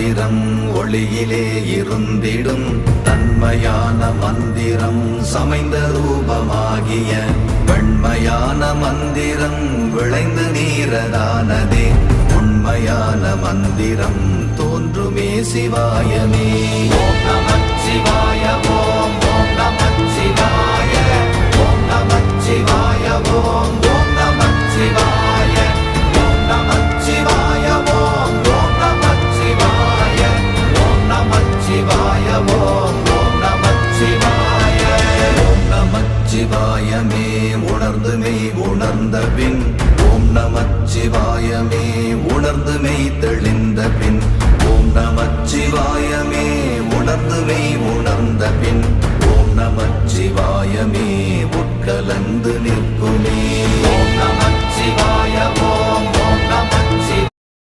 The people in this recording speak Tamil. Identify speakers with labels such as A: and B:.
A: மந்திரம் ஒளியிலே இருந்திடும் தன்மையான மந்திரம் சமைந்த ரூபமாகிய வெண்மையான மந்திரம் விளைந்து நீரதானதே உண்மையான மந்திரம் தோன்றுமே சிவாயமே. ஓம் நமச்சிவாய ஓம் ஓம் நமச்சிவாய ஓம் நமச்சிவாய ஓம் ஓம் நமச்சிவாய ஓம் நமச்சிவாய ஓம் ஓம் நமச்சிவாய ஓம் நமச்சிவாய ஓம் ஓம் நமச்சிவாய. ஓம் நமச்சிவாயமே உணர்ந்துமே உணர்ந்த பின் ஓம் நமச்சிவாயமே உணர்ந்துமே தெளிந்த பின் ஓம் நமச்சிவாயமே உணர்ந்துமே உணர்ந்த பின் ஓம் நமச்சிவாயமே உட்கலந்து நிற்குமே. ஓம் நமச்சிவாய ஓம்